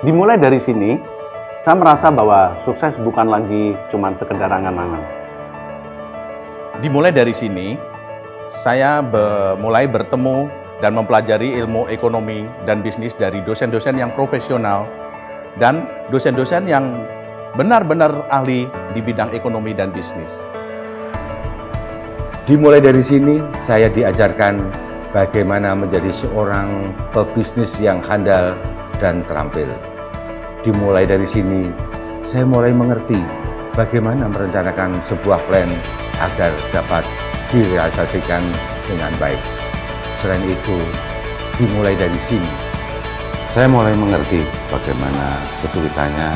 Dimulai dari sini, saya merasa bahwa sukses bukan lagi cuma sekedar angan-angan. Dimulai dari sini, saya mulai bertemu dan mempelajari ilmu ekonomi dan bisnis dari dosen-dosen yang profesional dan dosen-dosen yang benar-benar ahli di bidang ekonomi dan bisnis. Dimulai dari sini, saya diajarkan bagaimana menjadi seorang pebisnis yang handal dan terampil. Dimulai dari sini, saya mulai mengerti bagaimana merencanakan sebuah plan agar dapat direalisasikan dengan baik. Selain itu, dimulai dari sini, saya mulai mengerti bagaimana kesulitannya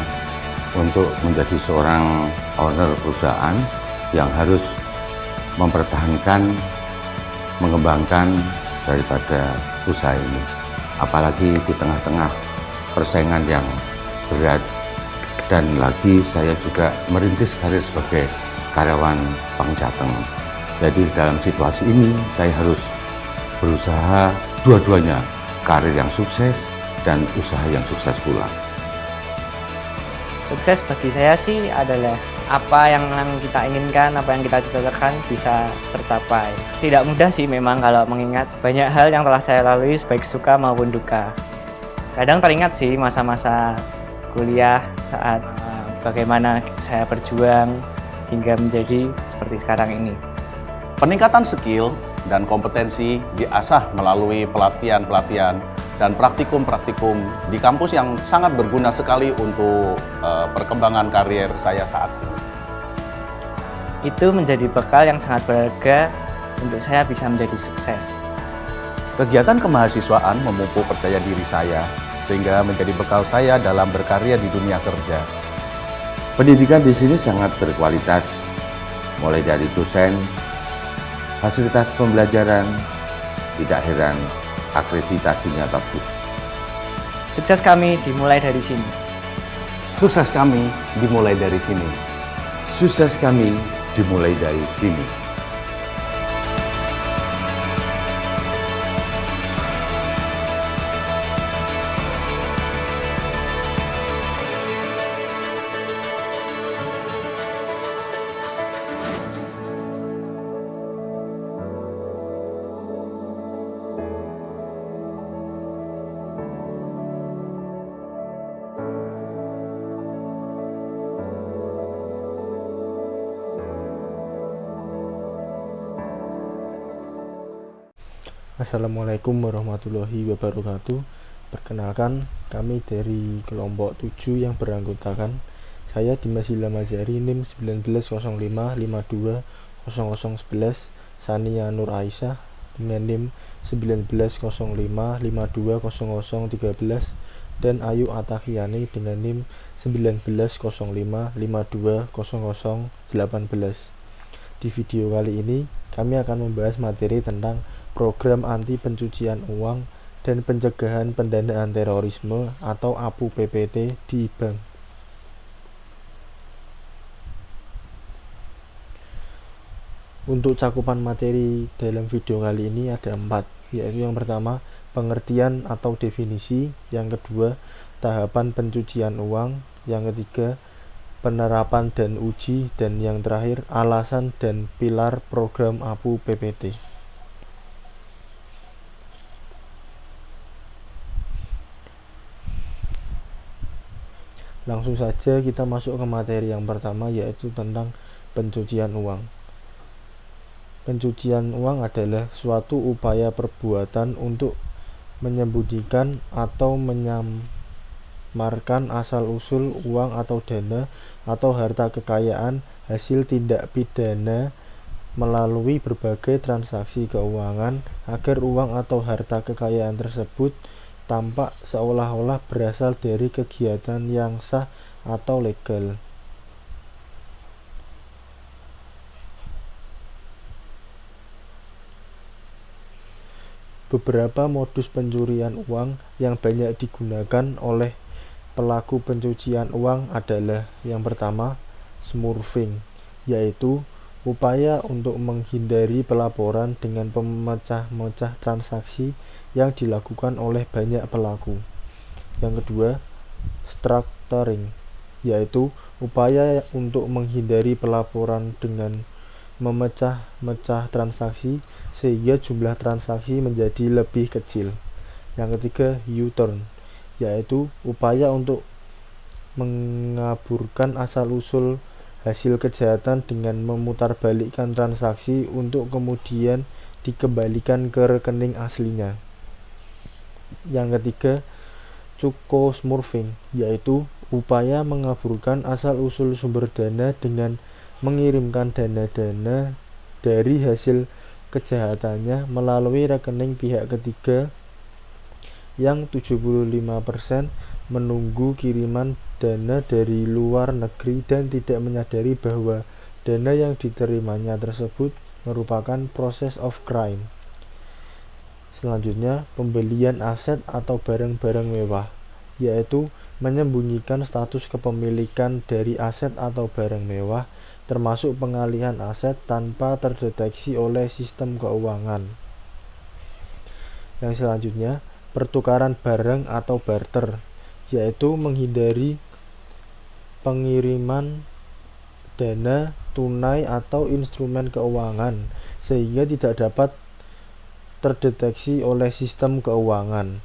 untuk menjadi seorang owner perusahaan yang harus mempertahankan, mengembangkan daripada usaha ini. Apalagi di tengah-tengah persaingan yang berat, dan lagi saya juga merintis karir sebagai karyawan Bank Jateng. Jadi dalam situasi ini saya harus berusaha dua-duanya, karir yang sukses dan usaha yang sukses pula. Sukses bagi saya sih adalah apa yang kita inginkan, apa yang kita cita-citakan bisa tercapai. Tidak mudah sih memang kalau mengingat banyak hal yang telah saya lalui baik suka maupun duka. Kadang teringat sih masa-masa kuliah saat bagaimana saya berjuang hingga menjadi seperti sekarang ini. Peningkatan skill dan kompetensi diasah melalui pelatihan-pelatihan dan praktikum-praktikum di kampus yang sangat berguna sekali untuk perkembangan karier saya saat ini. Itu menjadi bekal yang sangat berharga untuk saya bisa menjadi sukses. Kegiatan kemahasiswaan memupuk percaya diri saya sehingga menjadi bekal saya dalam berkarya di dunia kerja. Pendidikan di sini sangat berkualitas, mulai dari dosen, fasilitas pembelajaran, tidak heran akreditasinya bagus. Sukses kami dimulai dari sini. Sukses kami dimulai dari sini. Sukses kami dimulai dari sini. Assalamualaikum warahmatullahi wabarakatuh. Perkenalkan, kami dari kelompok 7 yang beranggotakan saya Dimas Ilham Azhari, NIM 1905520011, Sania Nur Aisyah dengan NIM 1905520013, dan Ayu Atakiani dengan NIM 1905520018. Di video kali ini kami akan membahas materi tentang program anti pencucian uang dan pencegahan pendanaan terorisme atau APU PPT di bank. Untuk cakupan materi dalam video kali ini ada 4, yaitu yang pertama pengertian atau definisi, yang kedua tahapan pencucian uang, yang ketiga penerapan dan uji, dan yang terakhir alasan dan pilar program APU PPT. Langsung saja kita masuk ke materi yang pertama, yaitu tentang pencucian uang. Pencucian uang adalah suatu upaya perbuatan untuk menyembunyikan atau menyamarkan asal-usul uang atau dana atau harta kekayaan hasil tindak pidana melalui berbagai transaksi keuangan agar uang atau harta kekayaan tersebut tampak seolah-olah berasal dari kegiatan yang sah atau legal. Beberapa modus pencurian uang yang banyak digunakan oleh pelaku pencucian uang adalah yang pertama, smurfing, yaitu upaya untuk menghindari pelaporan dengan pemecah-mecah transaksi yang dilakukan oleh banyak pelaku. Yang kedua, structuring, yaitu upaya untuk menghindari pelaporan dengan memecah-mecah transaksi sehingga jumlah transaksi menjadi lebih kecil. Yang ketiga, U-turn, yaitu upaya untuk mengaburkan asal-usul hasil kejahatan dengan memutarbalikkan transaksi untuk kemudian dikembalikan ke rekening aslinya. Yang ketiga, Cuco-smurfing, yaitu upaya mengaburkan asal-usul sumber dana dengan mengirimkan dana-dana dari hasil kejahatannya melalui rekening pihak ketiga yang 75% menunggu kiriman dana dari luar negeri dan tidak menyadari bahwa dana yang diterimanya tersebut merupakan process of crime. Selanjutnya, pembelian aset atau barang-barang mewah, yaitu menyembunyikan status kepemilikan dari aset atau barang mewah, termasuk pengalihan aset tanpa terdeteksi oleh sistem keuangan. Yang selanjutnya, pertukaran barang atau barter, yaitu menghindari pengiriman dana, tunai, atau instrumen keuangan sehingga tidak dapat terdeteksi oleh sistem keuangan.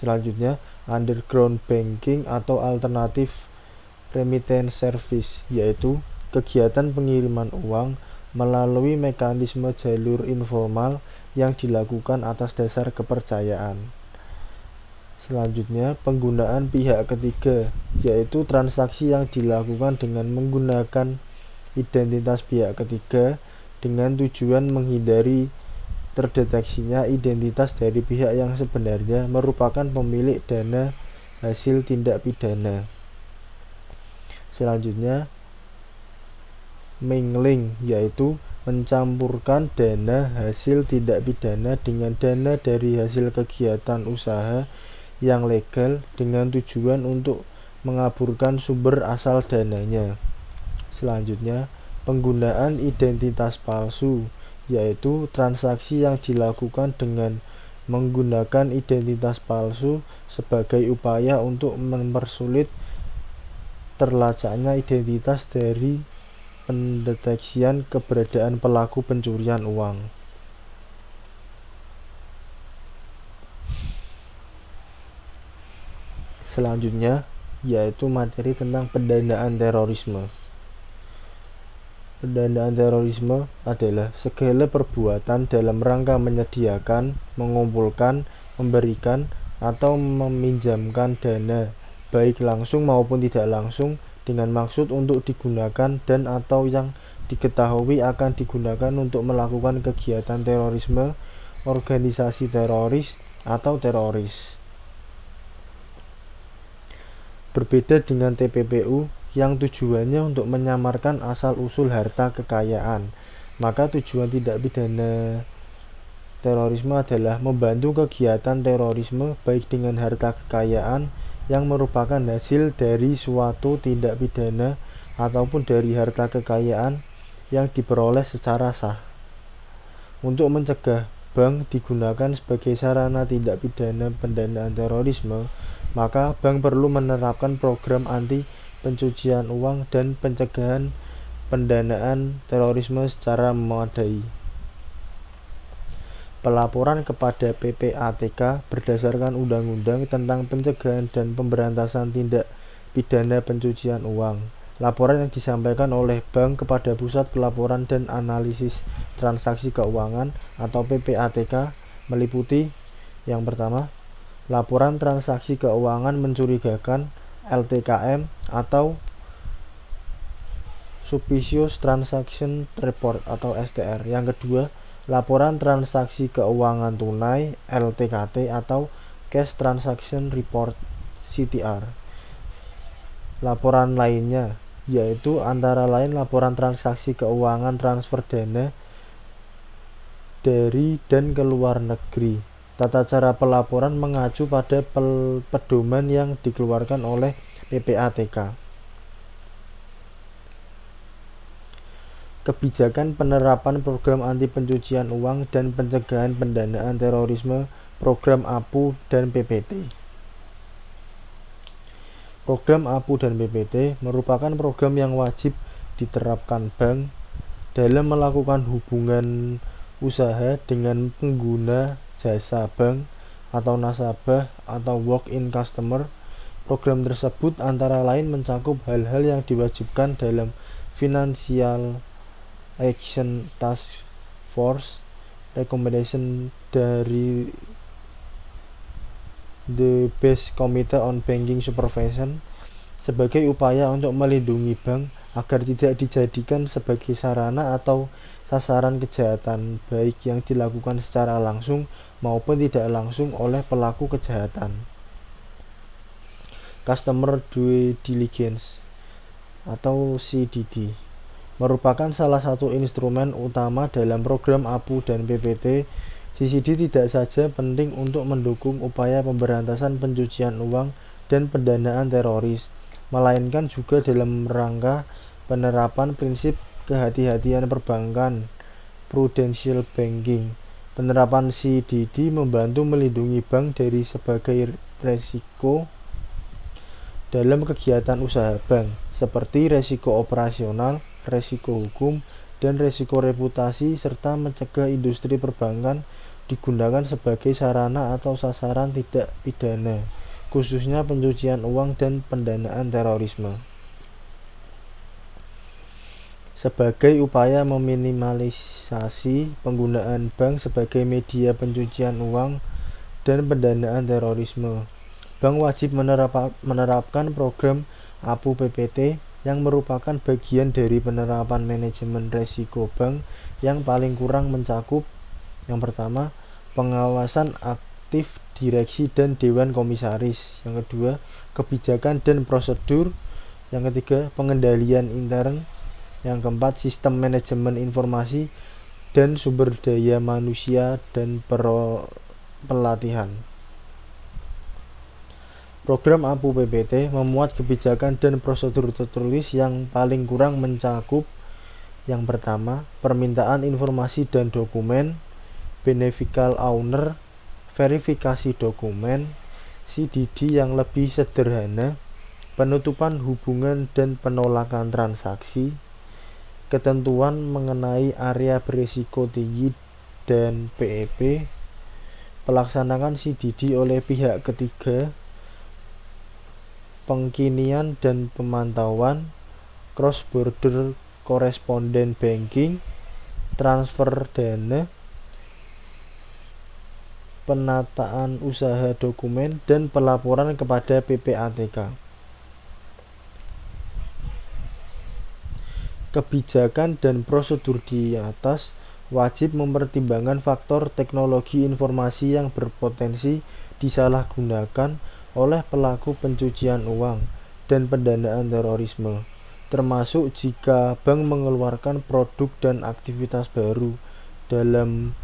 Selanjutnya, underground banking atau alternative remittance service, yaitu kegiatan pengiriman uang melalui mekanisme jalur informal yang dilakukan atas dasar kepercayaan. Selanjutnya, penggunaan pihak ketiga, yaitu transaksi yang dilakukan dengan menggunakan identitas pihak ketiga dengan tujuan menghindari terdeteksinya identitas dari pihak yang sebenarnya merupakan pemilik dana hasil tindak pidana. Selanjutnya, mingling, yaitu mencampurkan dana hasil tindak pidana dengan dana dari hasil kegiatan usaha yang legal dengan tujuan untuk mengaburkan sumber asal dananya. Selanjutnya, penggunaan identitas palsu, yaitu transaksi yang dilakukan dengan menggunakan identitas palsu sebagai upaya untuk mempersulit terlacaknya identitas dari pendeteksian keberadaan pelaku pencurian uang. Selanjutnya, yaitu materi tentang pendanaan terorisme. Pendanaan terorisme adalah segala perbuatan dalam rangka menyediakan, mengumpulkan, memberikan, atau meminjamkan dana, baik langsung maupun tidak langsung, dengan maksud untuk digunakan dan atau yang diketahui akan digunakan untuk melakukan kegiatan terorisme, organisasi teroris, atau teroris. Berbeda dengan TPPU yang tujuannya untuk menyamarkan asal-usul harta kekayaan, maka tujuan tindak pidana terorisme adalah membantu kegiatan terorisme baik dengan harta kekayaan yang merupakan hasil dari suatu tindak pidana ataupun dari harta kekayaan yang diperoleh secara sah. Untuk mencegah bank digunakan sebagai sarana tindak pidana pendanaan terorisme, maka bank perlu menerapkan program anti pencucian uang dan pencegahan pendanaan terorisme secara memadai. Pelaporan kepada PPATK berdasarkan Undang-Undang tentang Pencegahan dan Pemberantasan Tindak Pidana Pencucian Uang. Laporan yang disampaikan oleh bank kepada Pusat Pelaporan dan Analisis Transaksi Keuangan atau PPATK meliputi yang pertama, laporan transaksi keuangan mencurigakan LTKM atau Suspicious Transaction Report atau STR. Yang kedua, laporan transaksi keuangan tunai LTKT atau Cash Transaction Report CTR. Laporan lainnya yaitu antara lain laporan transaksi keuangan transfer dana dari dan ke luar negeri. Tata cara pelaporan mengacu pada pedoman yang dikeluarkan oleh PPATK. Kebijakan penerapan program anti pencucian uang dan pencegahan pendanaan terorisme, program APU dan PPT. Program APU dan PPT merupakan program yang wajib diterapkan bank dalam melakukan hubungan usaha dengan pengguna jasa bank atau nasabah atau walk-in customer. Program tersebut antara lain mencakup hal-hal yang diwajibkan dalam Financial Action Task Force Recommendation dari The Base Committee on Banking Supervision sebagai upaya untuk melindungi bank agar tidak dijadikan sebagai sarana atau sasaran kejahatan baik yang dilakukan secara langsung maupun tidak langsung oleh pelaku kejahatan. Customer Due Diligence atau CDD merupakan salah satu instrumen utama dalam program APU dan PPT. CCD tidak saja penting untuk mendukung upaya pemberantasan pencucian uang dan pendanaan teroris, melainkan juga dalam rangka penerapan prinsip kehati-hatian perbankan, prudential banking. Penerapan CDD membantu melindungi bank dari sebagai resiko dalam kegiatan usaha bank, seperti resiko operasional, resiko hukum, dan resiko reputasi, serta mencegah industri perbankan digunakan sebagai sarana atau sasaran tidak pidana, khususnya pencucian uang dan pendanaan terorisme. Sebagai upaya meminimalisasi penggunaan bank sebagai media pencucian uang dan pendanaan terorisme, bank wajib menerapkan program APU PPT yang merupakan bagian dari penerapan manajemen risiko bank yang paling kurang mencakup: yang pertama, pengawasan aktif direksi dan dewan komisaris; yang kedua, kebijakan dan prosedur; yang ketiga, pengendalian intern; yang keempat, sistem manajemen informasi dan sumber daya manusia dan pelatihan. Program APU PPT memuat kebijakan dan prosedur tertulis yang paling kurang mencakup: yang pertama, permintaan informasi dan dokumen, beneficial owner, verifikasi dokumen, CDD yang lebih sederhana, penutupan hubungan dan penolakan transaksi, ketentuan mengenai area berisiko tinggi dan PEP, pelaksanaan CDD oleh pihak ketiga, pengkinian dan pemantauan, cross-border correspondent banking, transfer dana, penataan usaha dokumen, dan pelaporan kepada PPATK. Kebijakan dan prosedur di atas wajib mempertimbangkan faktor teknologi informasi yang berpotensi disalahgunakan oleh pelaku pencucian uang dan pendanaan terorisme, termasuk jika bank mengeluarkan produk dan aktivitas baru. Dalam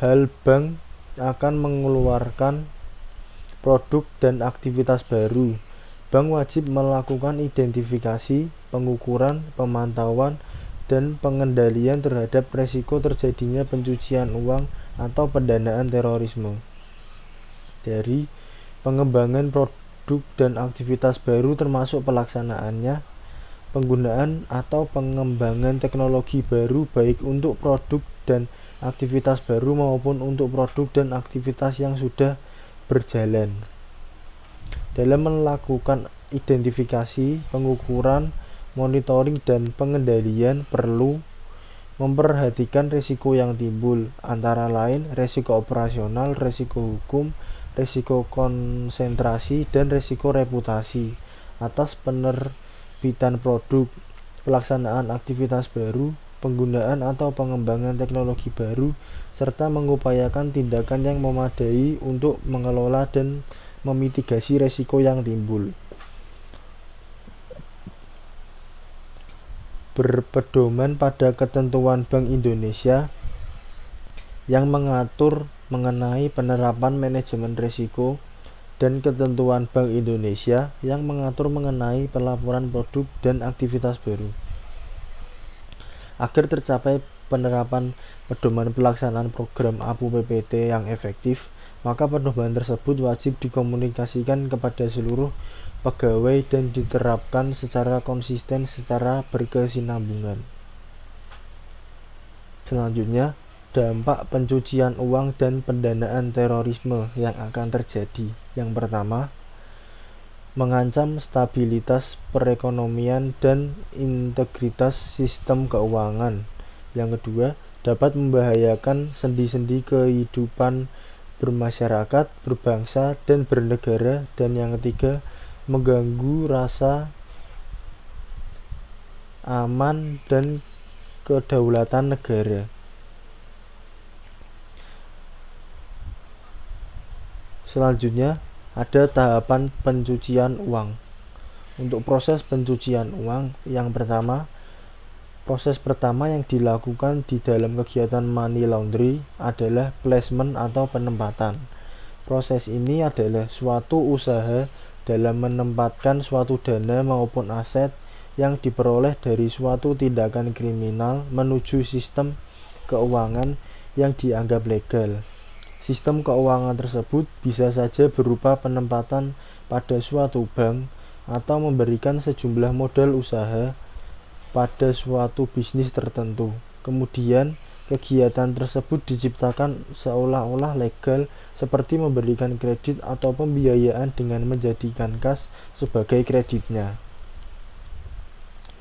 hal bank akan mengeluarkan produk dan aktivitas baru, bank wajib melakukan identifikasi, pengukuran, pemantauan, dan pengendalian terhadap risiko terjadinya pencucian uang atau pendanaan terorisme. Dari pengembangan produk dan aktivitas baru termasuk pelaksanaannya, penggunaan atau pengembangan teknologi baru baik untuk produk dan aktivitas baru maupun untuk produk dan aktivitas yang sudah berjalan. Dalam melakukan identifikasi, pengukuran, monitoring, dan pengendalian perlu memperhatikan risiko yang timbul, antara lain risiko operasional, risiko hukum, risiko konsentrasi, dan risiko reputasi atas penerbitan produk, pelaksanaan aktivitas baru, penggunaan atau pengembangan teknologi baru, serta mengupayakan tindakan yang memadai untuk mengelola dan memitigasi risiko yang timbul. Berpedoman pada ketentuan Bank Indonesia yang mengatur mengenai penerapan manajemen risiko dan ketentuan Bank Indonesia yang mengatur mengenai pelaporan produk dan aktivitas baru. Agar tercapai penerapan pedoman pelaksanaan program APU PPT yang efektif, maka perubahan tersebut wajib dikomunikasikan kepada seluruh pegawai dan diterapkan secara konsisten secara berkesinambungan. Selanjutnya, dampak pencucian uang dan pendanaan terorisme yang akan terjadi. Yang pertama, mengancam stabilitas perekonomian dan integritas sistem keuangan. Yang kedua, dapat membahayakan sendi-sendi kehidupan bermasyarakat, berbangsa, dan bernegara. Dan yang ketiga, mengganggu rasa aman dan kedaulatan negara. Selanjutnya, ada tahapan pencucian uang. Untuk proses pencucian uang, proses pertama yang dilakukan di dalam kegiatan money laundry adalah placement atau penempatan. Proses ini adalah suatu usaha dalam menempatkan suatu dana maupun aset yang diperoleh dari suatu tindakan kriminal menuju sistem keuangan yang dianggap legal. Sistem keuangan tersebut bisa saja berupa penempatan pada suatu bank atau memberikan sejumlah modal usaha pada suatu bisnis tertentu. Kemudian, kegiatan tersebut diciptakan seolah-olah legal, seperti memberikan kredit atau pembiayaan dengan menjadikan kas sebagai kreditnya.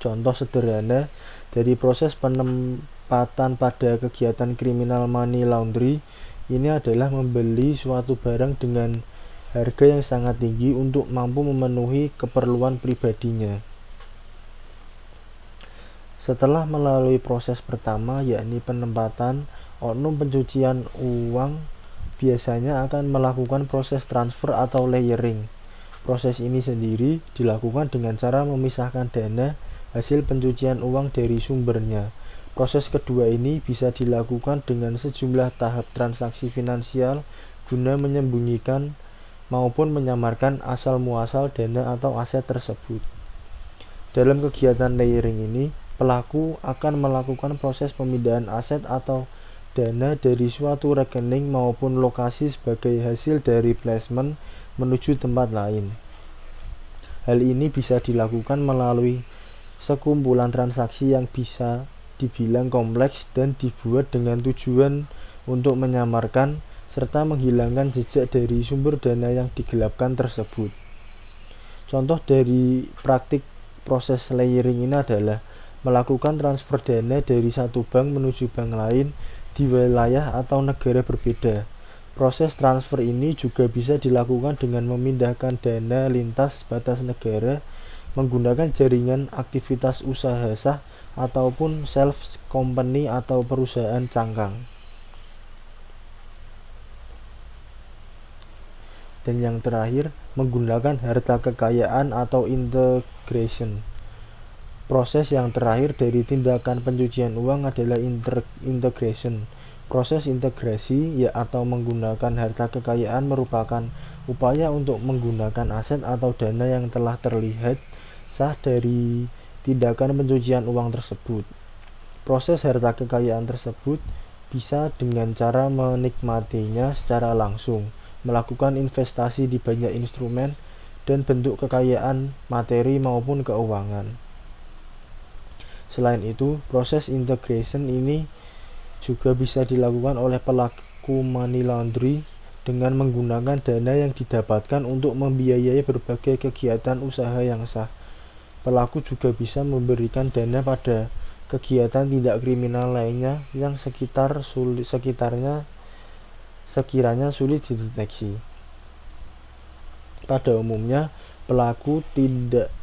Contoh sederhana dari proses penempatan pada kegiatan kriminal money laundry ini adalah membeli suatu barang dengan harga yang sangat tinggi untuk mampu memenuhi keperluan pribadinya. Setelah melalui proses pertama, yakni penempatan, oknum pencucian uang biasanya akan melakukan proses transfer atau layering. Proses ini sendiri dilakukan dengan cara memisahkan dana hasil pencucian uang dari sumbernya. Proses kedua ini bisa dilakukan dengan sejumlah tahap transaksi finansial guna menyembunyikan maupun menyamarkan asal-muasal dana atau aset tersebut. Dalam kegiatan layering ini, pelaku akan melakukan proses pemindahan aset atau dana dari suatu rekening maupun lokasi sebagai hasil dari placement menuju tempat lain. Hal ini bisa dilakukan melalui sekumpulan transaksi yang bisa dibilang kompleks dan dibuat dengan tujuan untuk menyamarkan serta menghilangkan jejak dari sumber dana yang digelapkan tersebut. Contoh dari praktik proses layering ini adalah melakukan transfer dana dari satu bank menuju bank lain di wilayah atau negara berbeda. Proses transfer ini juga bisa dilakukan dengan memindahkan dana lintas batas negara menggunakan jaringan aktivitas usaha sah ataupun self company atau perusahaan cangkang. Dan yang terakhir, menggunakan harta kekayaan atau integration. Proses yang terakhir dari tindakan pencucian uang adalah integration. Proses integrasi atau menggunakan harta kekayaan merupakan upaya untuk menggunakan aset atau dana yang telah terlihat sah dari tindakan pencucian uang tersebut. Proses harta kekayaan tersebut bisa dengan cara menikmatinya secara langsung, melakukan investasi di banyak instrumen, dan bentuk kekayaan materi maupun keuangan. Selain itu, proses integration ini juga bisa dilakukan oleh pelaku money laundry dengan menggunakan dana yang didapatkan untuk membiayai berbagai kegiatan usaha yang sah. Pelaku juga bisa memberikan dana pada kegiatan tidak kriminal lainnya yang sekiranya sulit dideteksi. Pada umumnya, pelaku tidak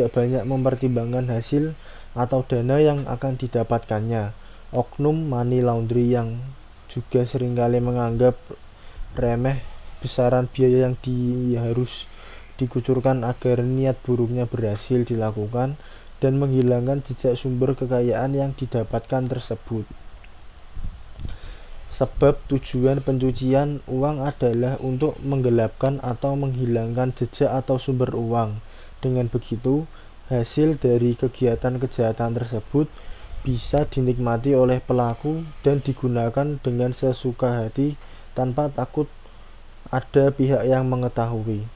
banyak mempertimbangkan hasil atau dana yang akan didapatkannya. Oknum money laundry yang juga seringkali menganggap remeh besaran biaya yang harus dikucurkan agar niat buruknya berhasil dilakukan dan menghilangkan jejak sumber kekayaan yang didapatkan tersebut. Sebab tujuan pencucian uang adalah untuk menggelapkan atau menghilangkan jejak atau sumber uang. Dengan begitu, hasil dari kegiatan kejahatan tersebut bisa dinikmati oleh pelaku dan digunakan dengan sesuka hati tanpa takut ada pihak yang mengetahui.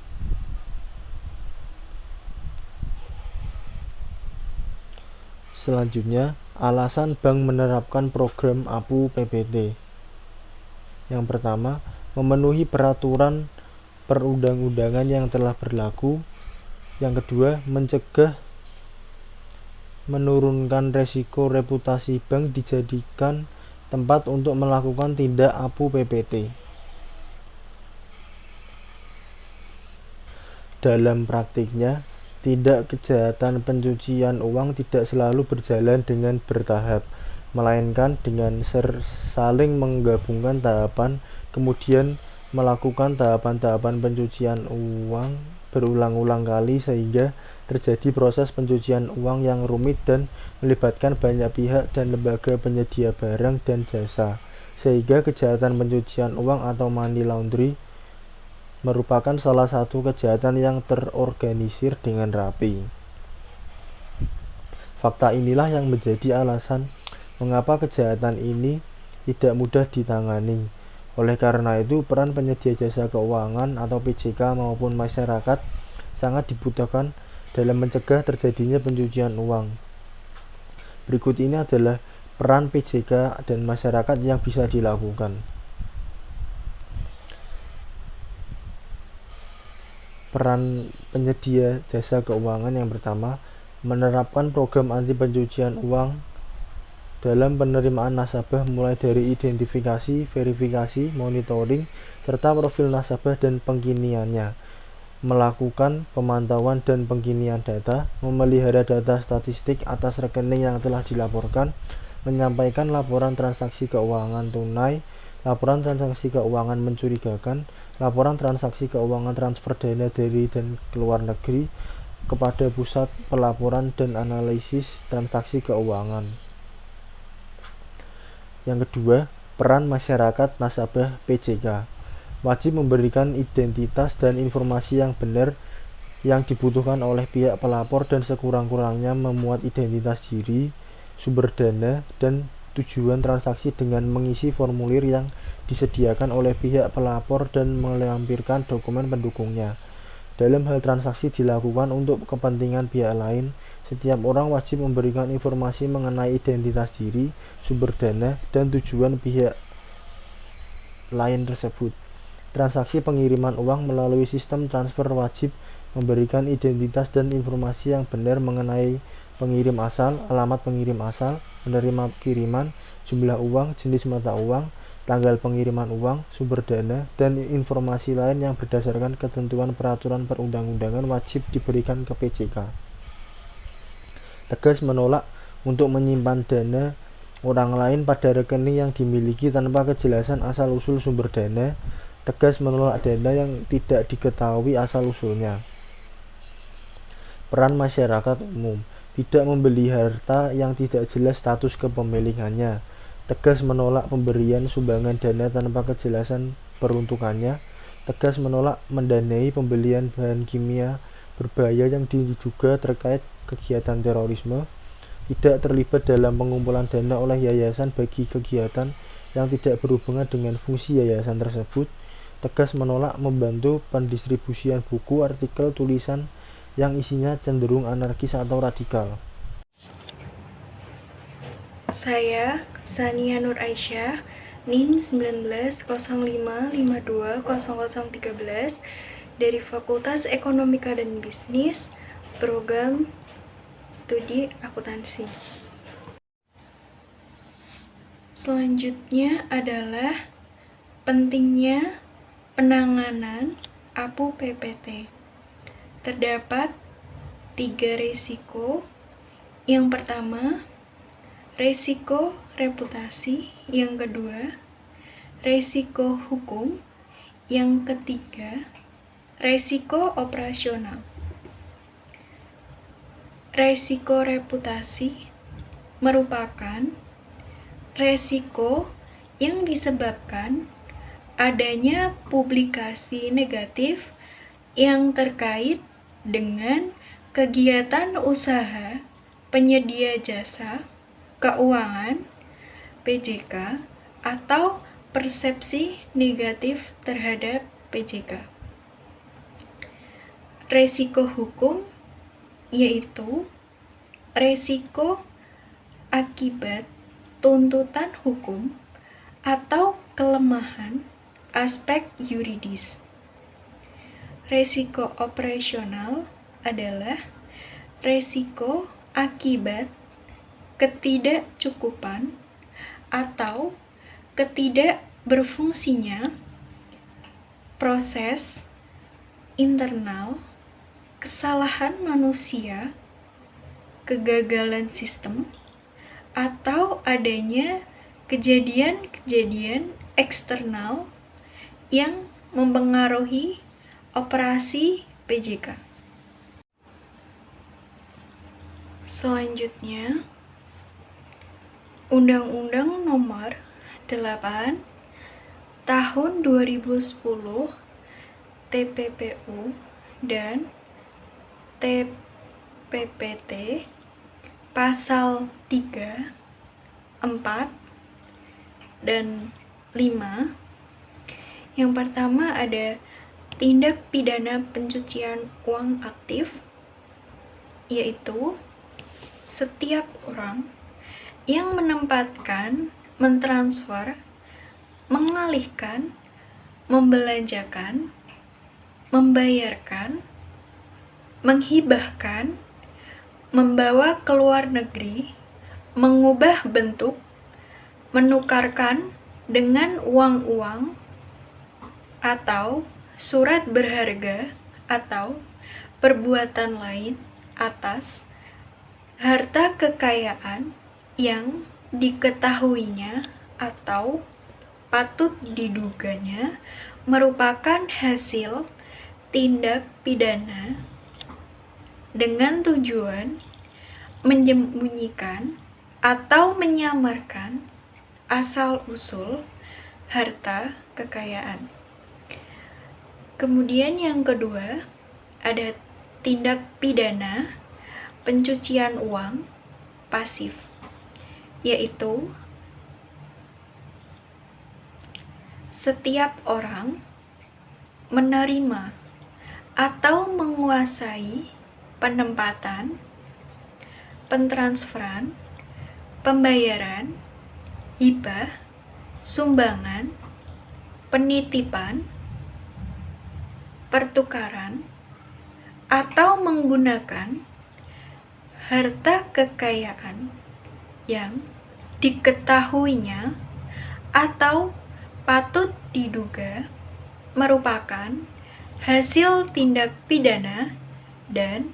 Selanjutnya, alasan bank menerapkan program APU PPT. Yang pertama, memenuhi peraturan perundang-undangan yang telah berlaku. Yang kedua, mencegah menurunkan resiko reputasi bank dijadikan tempat untuk melakukan tindak APU PPT. Dalam praktiknya, tindak kejahatan pencucian uang tidak selalu berjalan dengan bertahap, melainkan dengan saling menggabungkan tahapan, kemudian melakukan tahapan-tahapan pencucian uang berulang-ulang kali sehingga terjadi proses pencucian uang yang rumit dan melibatkan banyak pihak dan lembaga penyedia barang dan jasa, sehingga kejahatan pencucian uang atau money laundry merupakan salah satu kejahatan yang terorganisir dengan rapi. Fakta inilah yang menjadi alasan mengapa kejahatan ini tidak mudah ditangani. Oleh karena itu, peran penyedia jasa keuangan atau PJK maupun masyarakat sangat dibutuhkan dalam mencegah terjadinya pencucian uang. Berikut ini adalah peran PJK dan masyarakat yang bisa dilakukan. Peran penyedia jasa keuangan yang pertama, menerapkan program anti pencucian uang dalam penerimaan nasabah mulai dari identifikasi, verifikasi, monitoring, serta profil nasabah dan pengkiniannya, melakukan pemantauan dan pengkinian data, memelihara data statistik atas rekening yang telah dilaporkan, menyampaikan laporan transaksi keuangan tunai, laporan transaksi keuangan mencurigakan, laporan transaksi keuangan transfer dana dari dan keluar negeri kepada pusat pelaporan dan analisis transaksi keuangan. Yang kedua, peran masyarakat nasabah PJK wajib memberikan identitas dan informasi yang benar yang dibutuhkan oleh pihak pelapor dan sekurang-kurangnya memuat identitas diri, sumber dana, dan tujuan transaksi dengan mengisi formulir yang disediakan oleh pihak pelapor dan melampirkan dokumen pendukungnya. Dalam hal transaksi dilakukan untuk kepentingan pihak lain, setiap orang wajib memberikan informasi mengenai identitas diri, sumber dana, dan tujuan pihak lain tersebut. Transaksi pengiriman uang melalui sistem transfer wajib memberikan identitas dan informasi yang benar mengenai pengirim asal, alamat pengirim asal, penerima kiriman, jumlah uang, jenis mata uang, tanggal pengiriman uang, sumber dana, dan informasi lain yang berdasarkan ketentuan peraturan perundang-undangan wajib diberikan ke PJK. Tegas menolak untuk menyimpan dana orang lain pada rekening yang dimiliki tanpa kejelasan asal-usul sumber dana. Tegas menolak dana yang tidak diketahui asal-usulnya. Peran masyarakat umum, tidak membeli harta yang tidak jelas status kepemilikannya. Tegas menolak pemberian sumbangan dana tanpa kejelasan peruntukannya. Tegas menolak mendanai pembelian bahan kimia berbahaya yang diduga terkait kegiatan terorisme. Tidak terlibat dalam pengumpulan dana oleh yayasan bagi kegiatan yang tidak berhubungan dengan fungsi yayasan tersebut. Tegas menolak membantu pendistribusian buku, artikel, tulisan yang isinya cenderung anarkis atau radikal. Saya, Sania Nur Aisyah, NIM 1905520013 dari Fakultas Ekonomika dan Bisnis, Program Studi Akuntansi. Selanjutnya adalah pentingnya penanganan APU PPT. Terdapat 3 risiko. Yang pertama, resiko reputasi. Yang kedua, resiko hukum. Yang ketiga, resiko operasional. Resiko reputasi merupakan resiko yang disebabkan adanya publikasi negatif yang terkait dengan kegiatan usaha penyedia jasa keuangan PJK atau persepsi negatif terhadap PJK. Resiko hukum yaitu resiko akibat tuntutan hukum atau kelemahan aspek yuridis. Resiko operasional adalah resiko akibat ketidakcukupan atau ketidakberfungsinya proses internal, kesalahan manusia, kegagalan sistem, atau adanya kejadian-kejadian eksternal yang mempengaruhi operasi PJK. Selanjutnya, Undang-Undang Nomor 8 Tahun 2010 TPPU dan TPPT Pasal 3, 4, dan 5. Yang pertama ada tindak pidana pencucian uang aktif, yaitu setiap orang yang menempatkan, mentransfer, mengalihkan, membelanjakan, membayarkan, menghibahkan, membawa ke luar negeri, mengubah bentuk, menukarkan dengan uang-uang atau surat berharga atau perbuatan lain atas harta kekayaan yang diketahuinya atau patut diduganya merupakan hasil tindak pidana dengan tujuan menyembunyikan atau menyamarkan asal-usul harta kekayaan. Kemudian yang kedua, ada tindak pidana pencucian uang pasif, yaitu setiap orang menerima atau menguasai penempatan, pentransferan, pembayaran, hibah, sumbangan, penitipan, pertukaran, atau menggunakan harta kekayaan yang diketahuinya atau patut diduga merupakan hasil tindak pidana, dan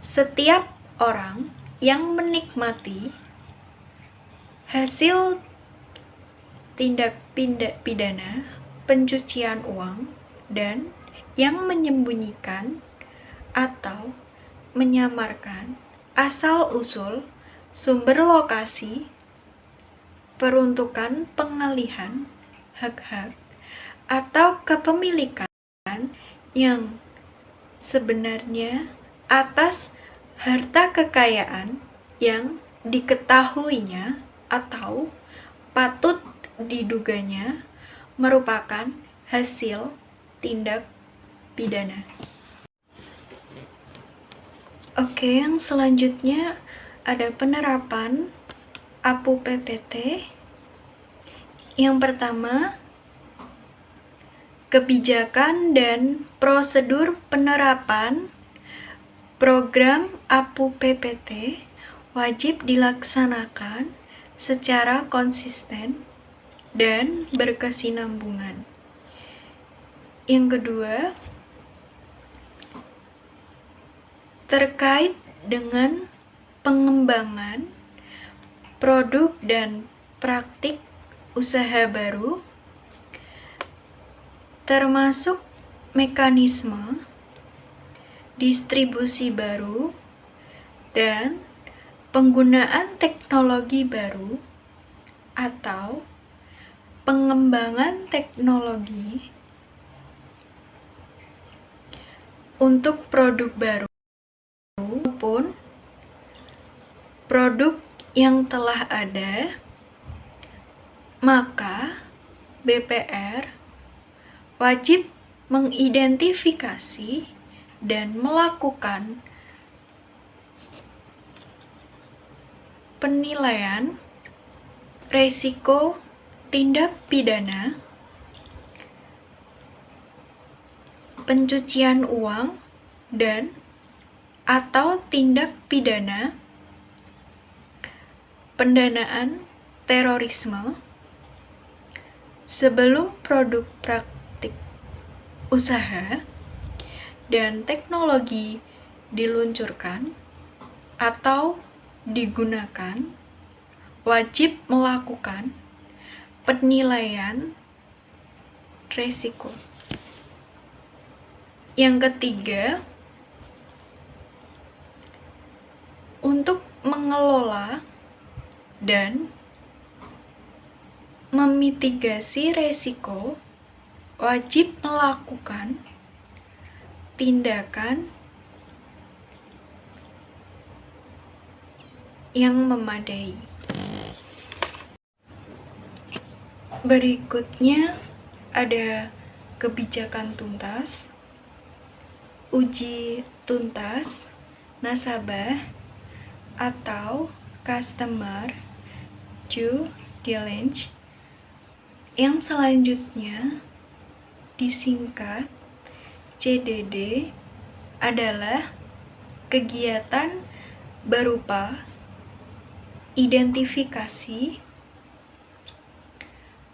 setiap orang yang menikmati hasil tindak pidana pencucian uang dan yang menyembunyikan atau menyamarkan asal-usul, sumber lokasi, peruntukan pengalihan hak-hak atau kepemilikan yang sebenarnya atas harta kekayaan yang diketahuinya atau patut diduganya merupakan hasil tindak pidana. Oke, yang selanjutnya ada penerapan APU PPT. Yang pertama, kebijakan dan prosedur penerapan program APU PPT wajib dilaksanakan secara konsisten dan berkesinambungan. Yang kedua, terkait dengan pengembangan produk dan praktik usaha baru, termasuk mekanisme distribusi baru dan penggunaan teknologi baru atau pengembangan teknologi untuk produk baru maupun produk yang telah ada, maka BPR wajib mengidentifikasi dan melakukan penilaian resiko tindak pidana pencucian uang dan atau tindak pidana pendanaan terorisme sebelum produk praktik usaha dan teknologi diluncurkan atau digunakan, wajib melakukan penilaian resiko. Yang ketiga, untuk mengelola dan memitigasi resiko, wajib melakukan tindakan yang memadai. Berikutnya ada kebijakan tuntas, uji tuntas nasabah atau customer due diligence, yang selanjutnya disingkat CDD, adalah kegiatan berupa identifikasi,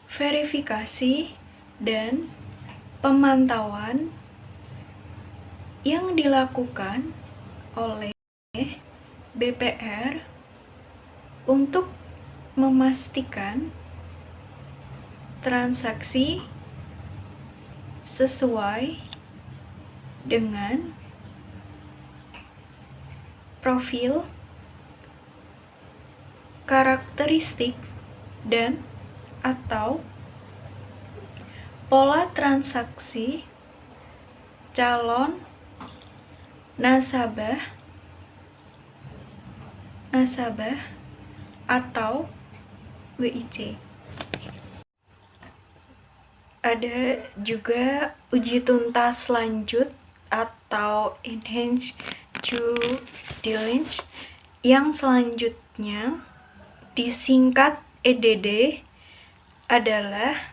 verifikasi, dan pemantauan yang dilakukan oleh BPR untuk memastikan transaksi sesuai dengan profil, karakteristik, dan atau pola transaksi calon nasabah atau WIC. Ada juga uji tuntas lanjut atau enhanced due diligence, yang selanjutnya disingkat EDD, adalah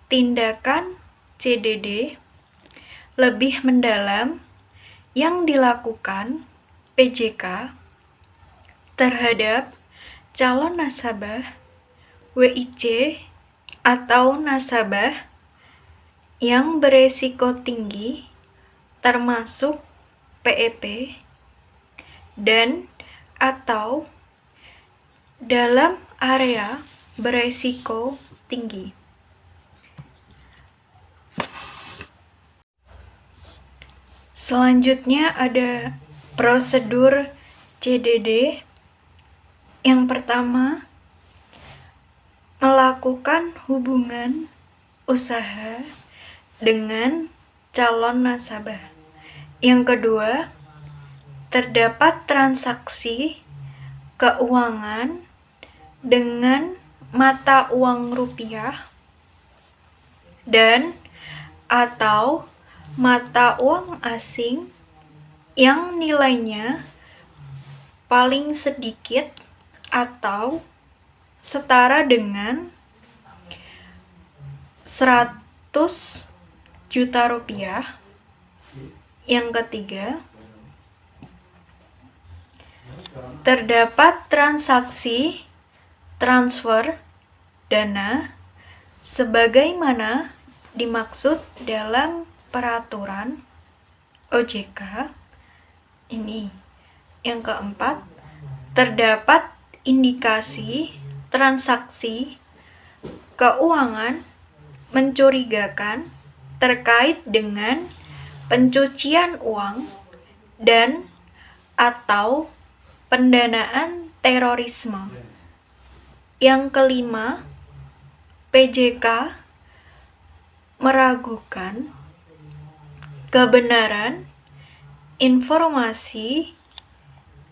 tindakan CDD lebih mendalam yang dilakukan PJK terhadap calon nasabah WIC atau nasabah yang beresiko tinggi termasuk PEP dan atau dalam area beresiko tinggi. Selanjutnya ada prosedur CDD. Yang pertama, melakukan hubungan usaha dengan calon nasabah. Yang kedua, terdapat transaksi keuangan dengan mata uang rupiah dan atau mata uang asing yang nilainya paling sedikit atau setara dengan 100 juta rupiah. Yang ketiga, terdapat transaksi transfer dana sebagaimana dimaksud dalam peraturan OJK ini. Yang keempat, terdapat indikasi transaksi keuangan mencurigakan terkait dengan pencucian uang dan atau pendanaan terorisme. Yang kelima, PJK meragukan kebenaran informasi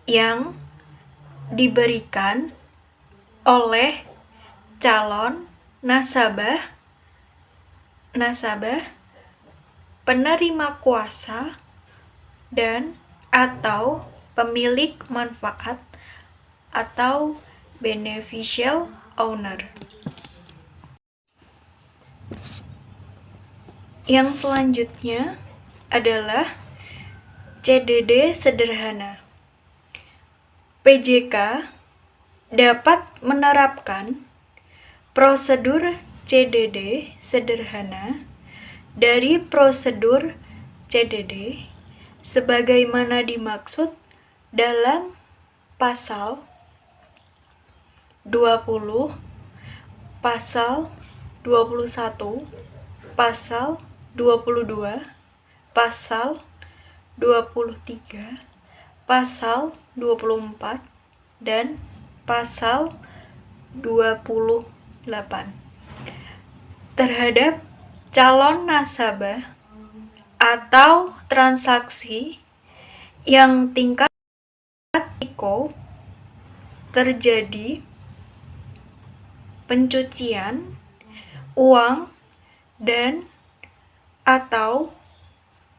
yang diberikan oleh calon nasabah nasabah, penerima kuasa, dan atau pemilik manfaat atau beneficial owner. Yang selanjutnya adalah CDD sederhana. PJK dapat menerapkan prosedur CDD sederhana dari prosedur CDD sebagaimana dimaksud dalam pasal 20, pasal 21, pasal 22, pasal 23, pasal 24, dan pasal 28. Terhadap calon nasabah atau transaksi yang tingkat risiko terjadi pencucian uang dan atau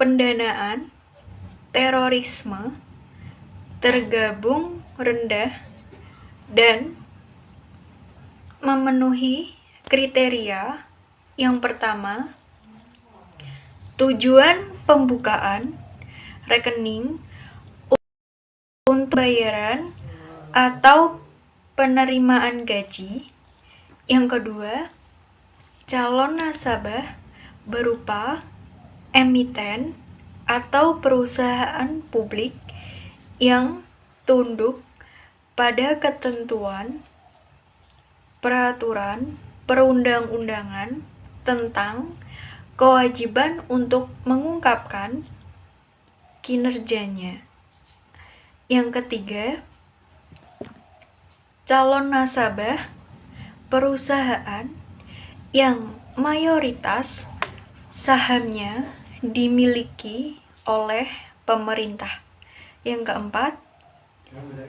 pendanaan terorisme tergabung rendah dan memenuhi kriteria yang pertama, tujuan pembukaan rekening untuk bayaran atau penerimaan gaji. Yang kedua, calon nasabah berupa emiten atau perusahaan publik yang tunduk pada ketentuan peraturan perundang-undangan tentang kewajiban untuk mengungkapkan kinerjanya. Yang ketiga, calon nasabah perusahaan yang mayoritas sahamnya dimiliki oleh pemerintah. Yang keempat,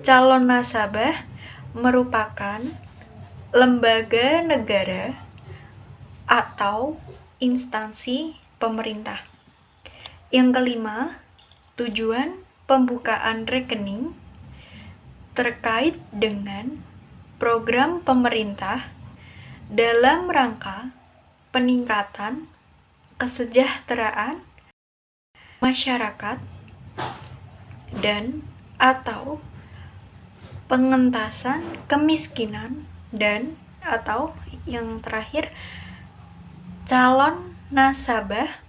calon nasabah merupakan lembaga negara atau instansi pemerintah. Yang kelima, tujuan pembukaan rekening terkait dengan program pemerintah dalam rangka peningkatan kesejahteraan masyarakat dan atau pengentasan kemiskinan dan atau yang terakhir calon nasabah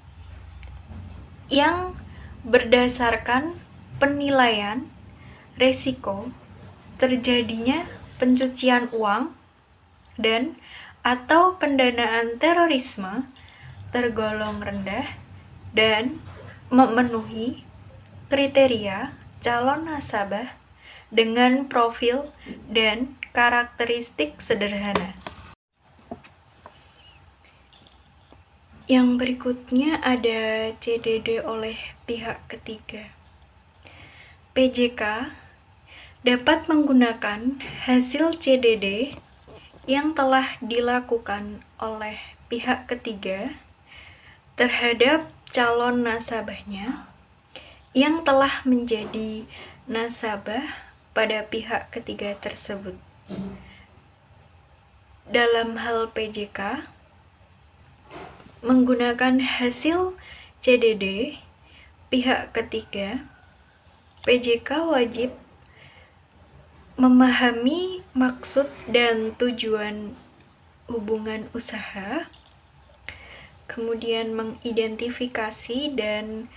yang berdasarkan penilaian resiko terjadinya pencucian uang dan atau pendanaan terorisme tergolong rendah dan memenuhi kriteria calon nasabah dengan profil dan karakteristik sederhana. Yang berikutnya ada CDD oleh pihak ketiga. PJK dapat menggunakan hasil CDD yang telah dilakukan oleh pihak ketiga terhadap calon nasabahnya yang telah menjadi nasabah pada pihak ketiga tersebut. Dalam hal PJK, menggunakan hasil CDD pihak ketiga, PJK wajib memahami maksud dan tujuan hubungan usaha, kemudian mengidentifikasi dan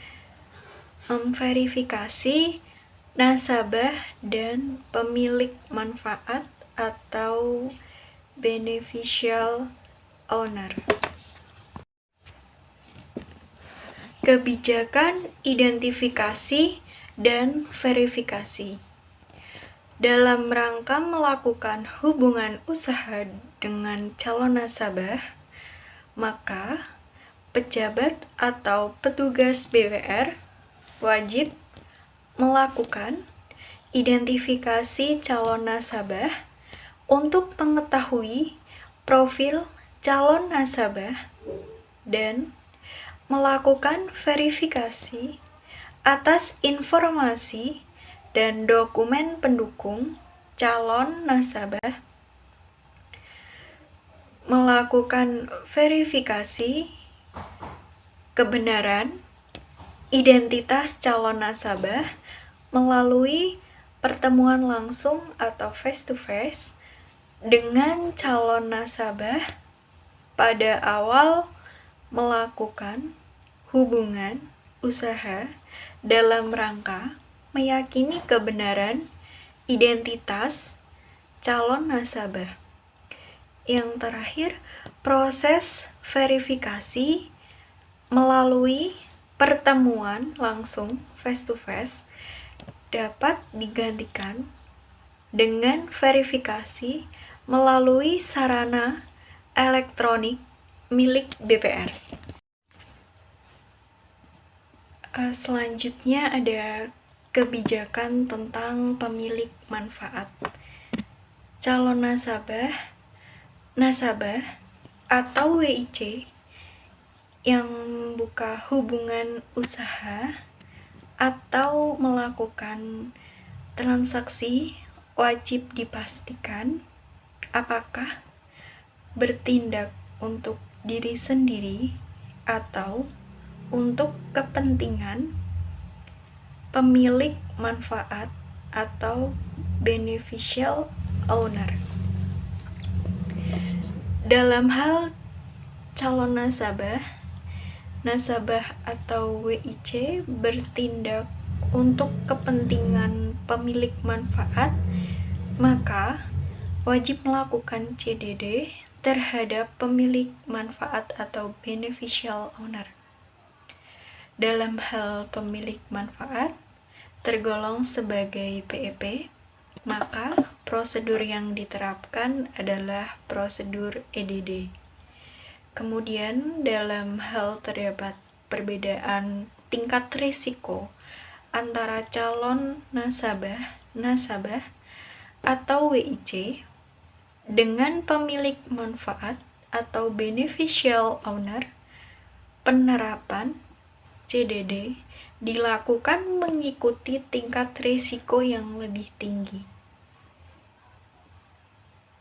memverifikasi nasabah dan pemilik manfaat atau beneficial owner. Kebijakan identifikasi dan verifikasi. Dalam rangka melakukan hubungan usaha dengan calon nasabah, maka pejabat atau petugas BWR wajib melakukan identifikasi calon nasabah untuk mengetahui profil calon nasabah dan melakukan verifikasi atas informasi dan dokumen pendukung calon nasabah, melakukan verifikasi kebenaran identitas calon nasabah melalui pertemuan langsung atau face-to-face dengan calon nasabah pada awal melakukan hubungan usaha dalam rangka meyakini kebenaran identitas calon nasabah. Yang terakhir, proses verifikasi melalui pertemuan langsung face-to-face dapat digantikan dengan verifikasi melalui sarana elektronik milik BPR. Selanjutnya ada kebijakan tentang pemilik manfaat. Calon nasabah atau WIC yang membuka hubungan usaha atau melakukan transaksi wajib dipastikan apakah bertindak untuk diri sendiri atau untuk kepentingan pemilik manfaat atau beneficial owner. Dalam hal calon nasabah atau WIC bertindak untuk kepentingan pemilik manfaat, maka wajib melakukan CDD terhadap pemilik manfaat atau beneficial owner. Dalam hal pemilik manfaat tergolong sebagai PEP, maka prosedur yang diterapkan adalah prosedur EDD. Kemudian dalam hal terdapat perbedaan tingkat risiko antara calon nasabah atau WIC dengan pemilik manfaat atau beneficial owner, penerapan CDD dilakukan mengikuti tingkat risiko yang lebih tinggi.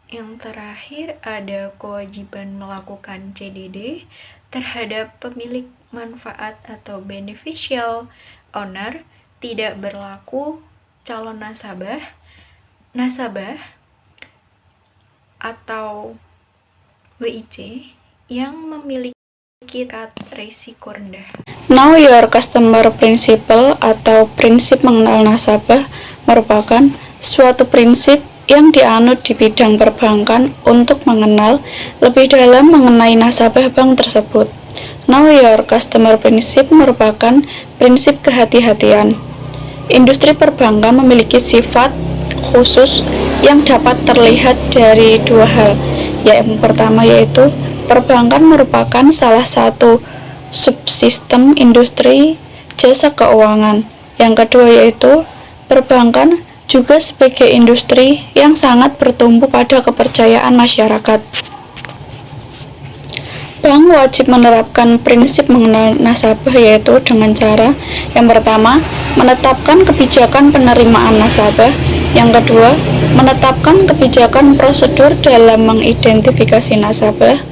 Yang terakhir ada kewajiban melakukan CDD terhadap pemilik manfaat atau beneficial owner tidak berlaku calon nasabah atau WIC yang memiliki tingkat risiko rendah. Know your customer principle atau prinsip mengenal nasabah merupakan suatu prinsip yang dianut di bidang perbankan untuk mengenal lebih dalam mengenai nasabah bank tersebut. Know your customer principle merupakan prinsip kehati-hatian. Industri perbankan memiliki sifat khusus yang dapat terlihat dari dua hal. Yang pertama yaitu perbankan merupakan salah satu subsistem industri jasa keuangan. Yang kedua yaitu perbankan juga sebagai industri yang sangat bertumpu pada kepercayaan masyarakat. Bank wajib menerapkan prinsip mengenal nasabah yaitu dengan cara yang pertama, menetapkan kebijakan penerimaan nasabah, yang kedua, menetapkan kebijakan prosedur dalam mengidentifikasi nasabah,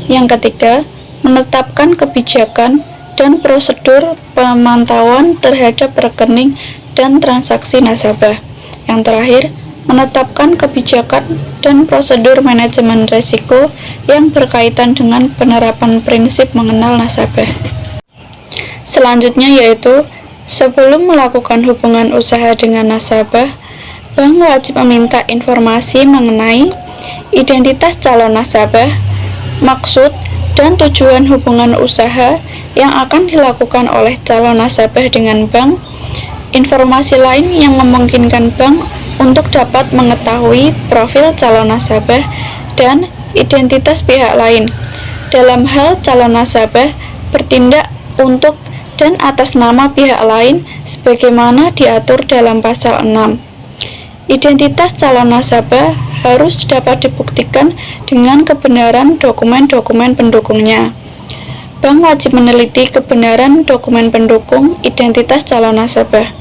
yang ketiga, menetapkan kebijakan dan prosedur pemantauan terhadap rekening dan transaksi nasabah. Yang terakhir, menetapkan kebijakan dan prosedur manajemen risiko yang berkaitan dengan penerapan prinsip mengenal nasabah. Selanjutnya yaitu, sebelum melakukan hubungan usaha dengan nasabah, bank wajib meminta informasi mengenai identitas calon nasabah, maksud dan tujuan hubungan usaha yang akan dilakukan oleh calon nasabah dengan bank, informasi lain yang memungkinkan bank untuk dapat mengetahui profil calon nasabah dan identitas pihak lain. Dalam hal calon nasabah bertindak untuk dan atas nama pihak lain sebagaimana diatur dalam pasal 6. Identitas calon nasabah harus dapat dibuktikan dengan kebenaran dokumen-dokumen pendukungnya. bank wajib meneliti kebenaran dokumen pendukung identitas calon nasabah.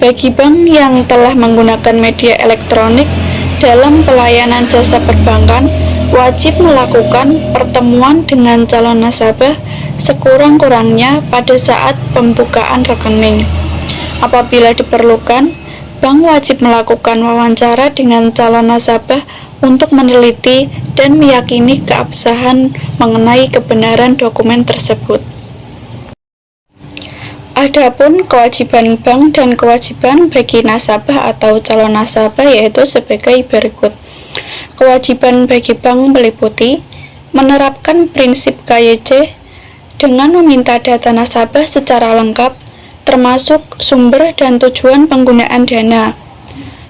Bagi bank yang telah menggunakan media elektronik dalam pelayanan jasa perbankan, wajib melakukan pertemuan dengan calon nasabah sekurang-kurangnya pada saat pembukaan rekening. Apabila diperlukan, bank wajib melakukan wawancara dengan calon nasabah untuk meneliti dan meyakini keabsahan mengenai kebenaran dokumen tersebut. Adapun kewajiban bank dan kewajiban bagi nasabah atau calon nasabah yaitu sebagai berikut. Kewajiban bagi bank meliputi menerapkan prinsip KYC dengan meminta data nasabah secara lengkap, termasuk sumber dan tujuan penggunaan dana,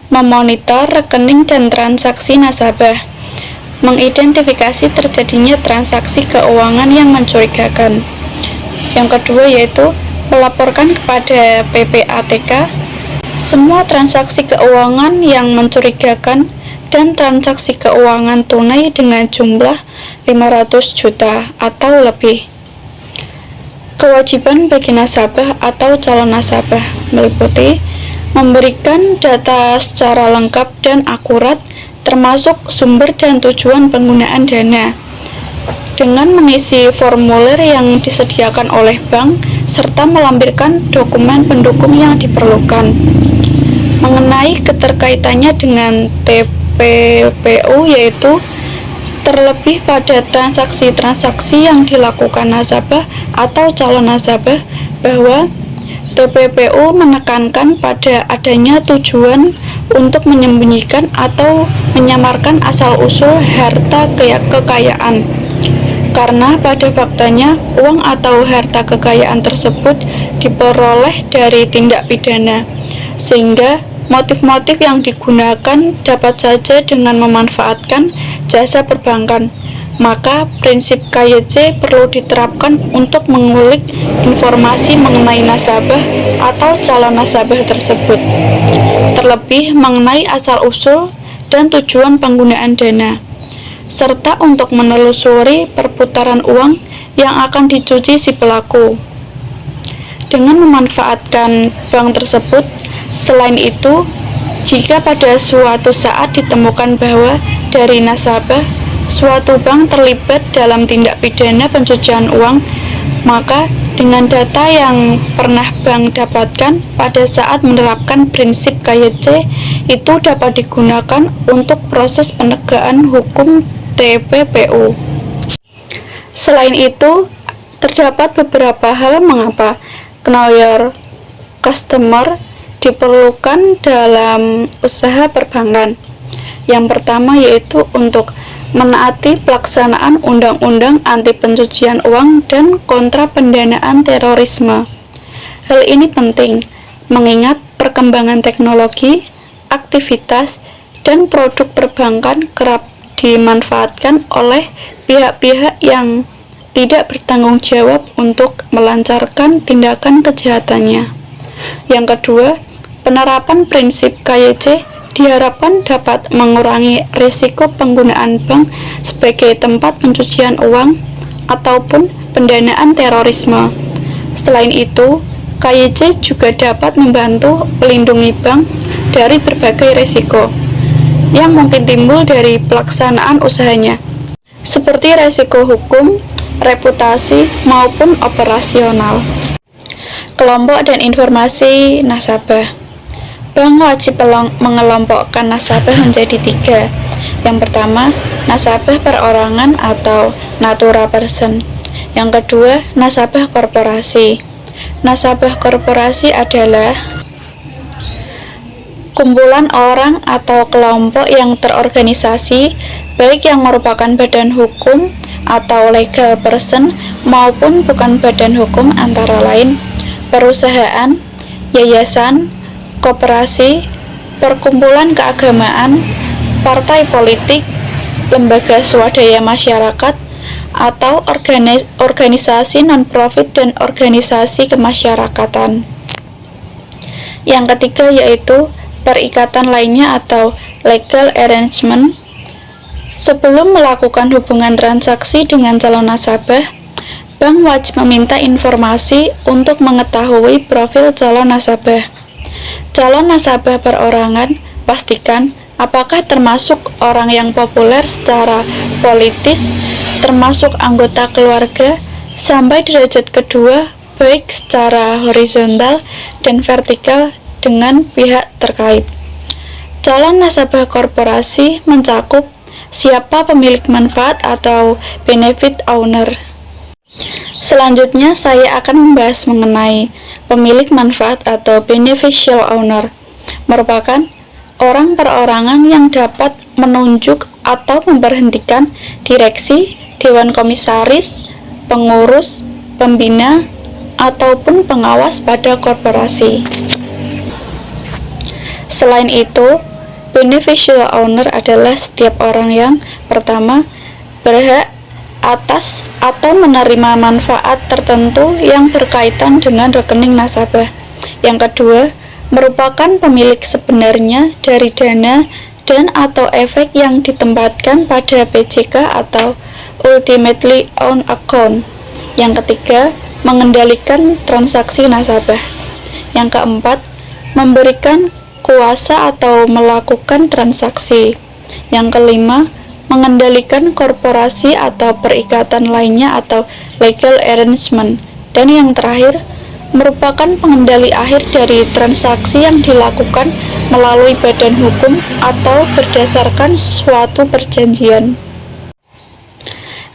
memonitor rekening dan transaksi nasabah, mengidentifikasi terjadinya transaksi keuangan yang mencurigakan. Yang kedua yaitu melaporkan kepada PPATK semua transaksi keuangan yang mencurigakan dan transaksi keuangan tunai dengan jumlah 500 juta atau lebih. Kewajiban bagi nasabah atau calon nasabah meliputi memberikan data secara lengkap dan akurat, termasuk sumber dan tujuan penggunaan dana, dengan mengisi formulir yang disediakan oleh bank serta melampirkan dokumen pendukung yang diperlukan. Mengenai keterkaitannya dengan TPPU yaitu terlebih pada transaksi-transaksi yang dilakukan nasabah atau calon nasabah, bahwa TPPU menekankan pada adanya tujuan untuk menyembunyikan atau menyamarkan asal-usul harta kekayaan, karena pada faktanya uang atau harta kekayaan tersebut diperoleh dari tindak pidana, sehingga motif-motif yang digunakan dapat saja dengan memanfaatkan jasa perbankan. Maka prinsip KYC perlu diterapkan untuk mengulik informasi mengenai nasabah atau calon nasabah tersebut, terlebih mengenai asal-usul dan tujuan penggunaan dana, serta untuk menelusuri perputaran uang yang akan dicuci si pelaku. Dengan memanfaatkan bank tersebut, selain itu, jika pada suatu saat ditemukan bahwa dari nasabah suatu bank terlibat dalam tindak pidana pencucian uang, maka dengan data yang pernah bank dapatkan pada saat menerapkan prinsip KYC itu dapat digunakan untuk proses penegakan hukum TPPU. Selain itu, terdapat beberapa hal mengapa know your customer diperlukan dalam usaha perbankan. Yang pertama yaitu untuk menaati pelaksanaan Undang-Undang Anti Pencucian Uang dan Kontra Pendanaan Terorisme. Hal ini penting mengingat perkembangan teknologi, aktivitas, dan produk perbankan kerap dimanfaatkan oleh pihak-pihak yang tidak bertanggung jawab untuk melancarkan tindakan kejahatannya. Yang kedua, penerapan prinsip KYC diharapkan dapat mengurangi risiko penggunaan bank sebagai tempat pencucian uang ataupun pendanaan terorisme. Selain itu, KYC juga dapat membantu melindungi bank dari berbagai risiko yang mungkin timbul dari pelaksanaan usahanya, seperti risiko hukum, reputasi, maupun operasional. Kelompok dan informasi nasabah. Bank wajib mengelompokkan nasabah menjadi 3. Yang pertama, nasabah perorangan atau natura person. Yang kedua, nasabah korporasi. Nasabah korporasi adalah kumpulan orang atau kelompok yang terorganisasi, baik yang merupakan badan hukum atau legal person maupun bukan badan hukum, antara lain perusahaan, yayasan, koperasi, perkumpulan keagamaan, partai politik, lembaga swadaya masyarakat, atau organisasi non-profit dan organisasi kemasyarakatan. Yang ketiga yaitu perikatan lainnya atau legal arrangement. Sebelum melakukan hubungan transaksi dengan calon nasabah, bank wajib meminta informasi untuk mengetahui profil calon nasabah. Calon nasabah perorangan, pastikan apakah termasuk orang yang populer secara politis, termasuk anggota keluarga, sampai derajat kedua, baik secara horizontal dan vertikal dengan pihak terkait. Calon nasabah korporasi mencakup siapa pemilik manfaat atau benefit owner. Selanjutnya saya akan membahas mengenai pemilik manfaat atau beneficial owner, merupakan orang perorangan yang dapat menunjuk atau memberhentikan direksi, dewan komisaris, pengurus, pembina, ataupun pengawas pada korporasi. Selain itu, beneficial owner adalah setiap orang yang pertama berhak atas atau menerima manfaat tertentu yang berkaitan dengan rekening nasabah. Yang kedua, merupakan pemilik sebenarnya dari dana dan atau efek yang ditempatkan pada PJK atau ultimately owned account. Yang ketiga, mengendalikan transaksi nasabah. Yang keempat, memberikan kuasa atau melakukan transaksi. Yang kelima, mengendalikan korporasi atau perikatan lainnya atau legal arrangement. Dan yang terakhir, merupakan pengendali akhir dari transaksi yang dilakukan melalui badan hukum atau berdasarkan suatu perjanjian.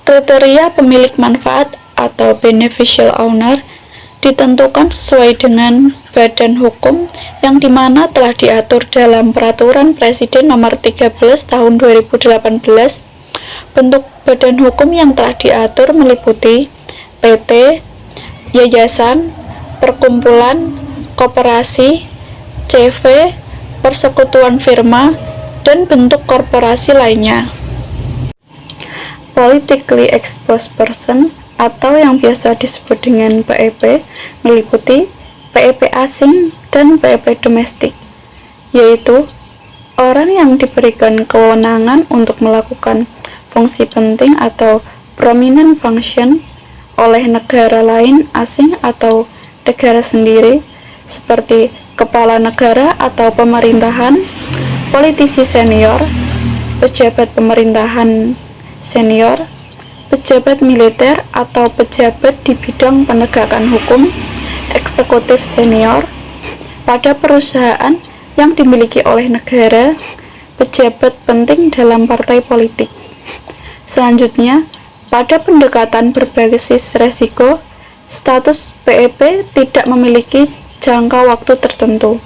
Kriteria pemilik manfaat atau beneficial owner ditentukan sesuai dengan badan hukum yang dimana telah diatur dalam Peraturan Presiden Nomor 13 Tahun 2018. Bentuk badan hukum yang telah diatur meliputi PT, yayasan, perkumpulan, koperasi, CV, persekutuan firma, dan bentuk korporasi lainnya. Politically exposed person atau yang biasa disebut dengan PEP meliputi PEP asing dan PEP domestik, yaitu orang yang diberikan kewenangan untuk melakukan fungsi penting atau prominent function oleh negara lain asing atau negara sendiri, seperti kepala negara atau pemerintahan, politisi senior, pejabat pemerintahan senior, pejabat militer atau pejabat di bidang penegakan hukum, eksekutif senior, pada perusahaan yang dimiliki oleh negara, pejabat penting dalam partai politik. Selanjutnya, pada pendekatan berbasis resiko, status PEP tidak memiliki jangka waktu tertentu.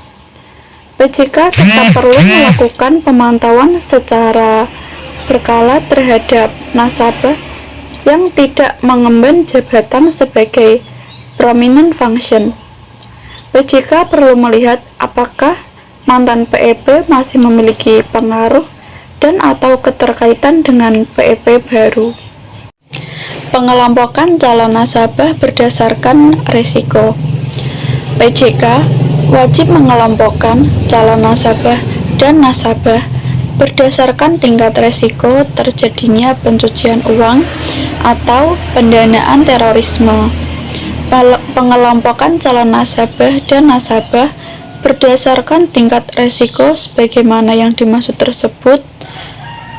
PJK tetap perlu melakukan pemantauan secara berkala terhadap nasabah yang tidak mengemban jabatan sebagai prominent function. PJK perlu melihat apakah mantan PEP masih memiliki pengaruh dan atau keterkaitan dengan PEP baru. Pengelompokan calon nasabah berdasarkan risiko. PJK wajib mengelompokkan calon nasabah dan nasabah berdasarkan tingkat risiko terjadinya pencucian uang atau pendanaan terorisme. Pengelompokan calon nasabah dan nasabah berdasarkan tingkat risiko sebagaimana yang dimaksud tersebut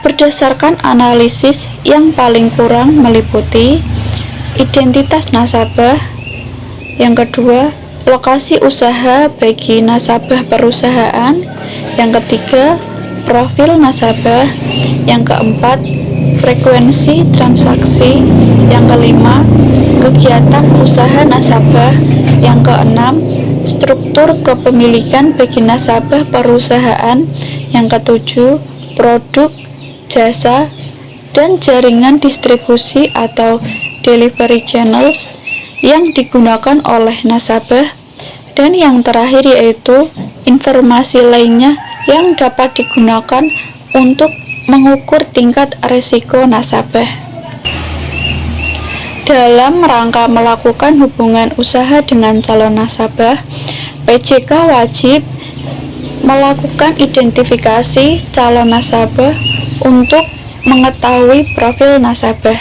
berdasarkan analisis yang paling kurang meliputi identitas nasabah, yang kedua lokasi usaha bagi nasabah perusahaan, yang ketiga profil nasabah, yang keempat frekuensi transaksi, yang kelima kegiatan usaha nasabah, yang keenam struktur kepemilikan bagi nasabah perusahaan, yang ketujuh produk, jasa, dan jaringan distribusi atau delivery channels yang digunakan oleh nasabah, dan yang terakhir yaitu informasi lainnya yang dapat digunakan untuk mengukur tingkat risiko nasabah. Dalam rangka melakukan hubungan usaha dengan calon nasabah, PJK wajib melakukan identifikasi calon nasabah untuk mengetahui profil nasabah.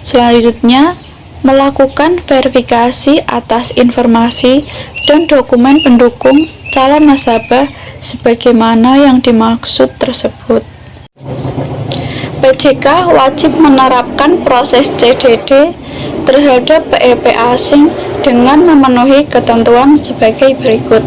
Selanjutnya, melakukan verifikasi atas informasi dan dokumen pendukung calon nasabah sebagaimana yang dimaksud tersebut. PJK wajib menerapkan proses CDD terhadap PEP asing dengan memenuhi ketentuan sebagai berikut.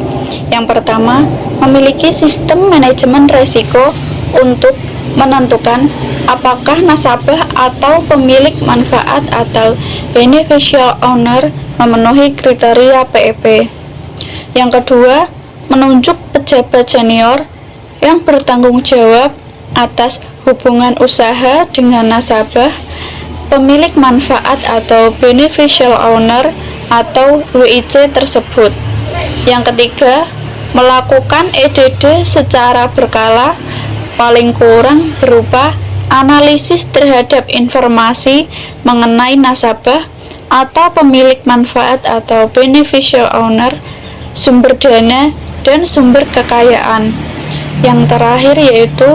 Yang pertama, memiliki sistem manajemen risiko untuk menentukan apakah nasabah atau pemilik manfaat atau beneficial owner memenuhi kriteria PEP. Yang kedua, menunjuk pejabat senior yang bertanggung jawab atas hubungan usaha dengan nasabah, pemilik manfaat atau beneficial owner atau WIC tersebut. Yang ketiga, melakukan EDD secara berkala, paling kurang berupa analisis terhadap informasi mengenai nasabah atau pemilik manfaat atau beneficial owner, sumber dana, dan sumber kekayaan. Yang terakhir yaitu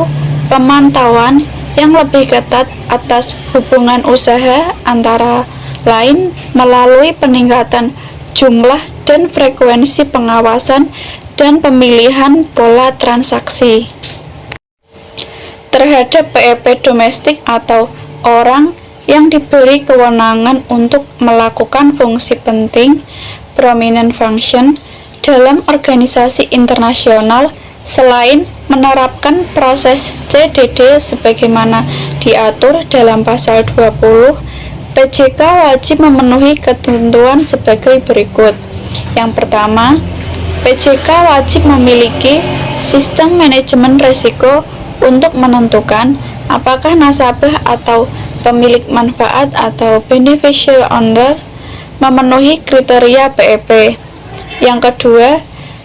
pemantauan yang lebih ketat atas hubungan usaha antara lain melalui peningkatan jumlah dan frekuensi pengawasan dan pemilihan pola transaksi terhadap PEP domestik atau orang yang diberi kewenangan untuk melakukan fungsi penting prominent function dalam organisasi internasional selain menerapkan proses CDD sebagaimana diatur dalam pasal 20, PJK wajib memenuhi ketentuan sebagai berikut. Yang pertama, PJK wajib memiliki sistem manajemen risiko untuk menentukan apakah nasabah atau pemilik manfaat atau beneficial owner memenuhi kriteria PEP. Yang kedua,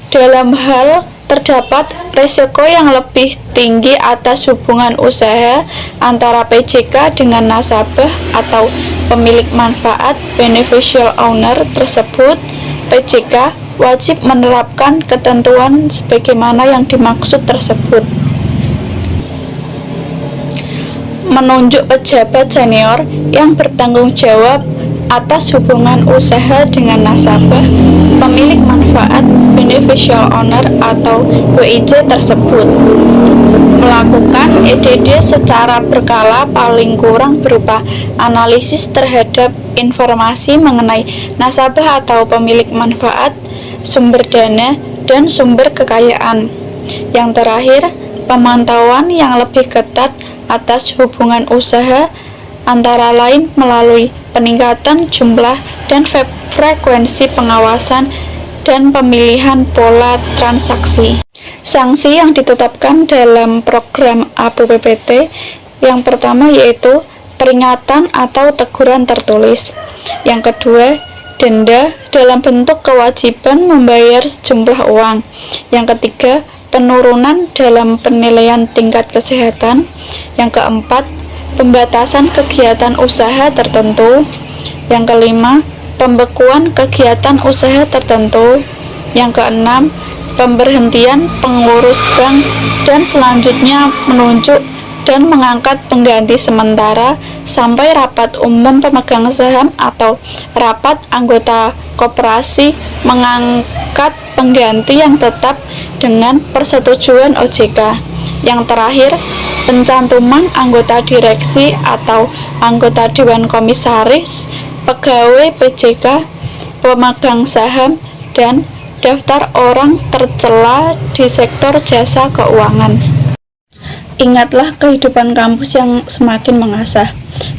dalam hal terdapat risiko yang lebih tinggi atas hubungan usaha antara PJK dengan nasabah atau pemilik manfaat beneficial owner tersebut, PJK wajib menerapkan ketentuan sebagaimana yang dimaksud tersebut. Menunjuk pejabat senior yang bertanggung jawab atas hubungan usaha dengan nasabah, pemilik manfaat beneficial owner atau WIC tersebut. Melakukan EDD secara berkala paling kurang berupa analisis terhadap informasi mengenai nasabah atau pemilik manfaat, sumber dana, dan sumber kekayaan. Yang terakhir, pemantauan yang lebih ketat atas hubungan usaha antara lain melalui peningkatan jumlah dan frekuensi pengawasan dan pemilihan pola transaksi. Sanksi yang ditetapkan dalam program APBPT yang pertama yaitu peringatan atau teguran tertulis. Yang kedua, denda dalam bentuk kewajiban membayar sejumlah uang. Yang ketiga, penurunan dalam penilaian tingkat kesehatan. Yang keempat, pembatasan kegiatan usaha tertentu. Yang kelima, pembekuan kegiatan usaha tertentu. Yang keenam, pemberhentian pengurus bank dan selanjutnya menunjuk dan mengangkat pengganti sementara sampai rapat umum pemegang saham atau rapat anggota koperasi mengangkat pengganti yang tetap dengan persetujuan OJK. Yang terakhir, pencantuman anggota direksi atau anggota dewan komisaris, pegawai PJK, pemegang saham, dan daftar orang tercela di sektor jasa keuangan. Ingatlah kehidupan kampus yang semakin mengasah.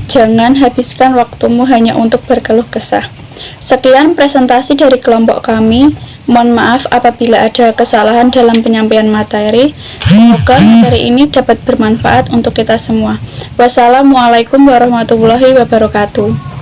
Jangan habiskan waktumu hanya untuk berkeluh kesah. Sekian presentasi dari kelompok kami. Mohon maaf apabila ada kesalahan dalam penyampaian materi. Semoga materi ini dapat bermanfaat untuk kita semua. Wassalamualaikum warahmatullahi wabarakatuh.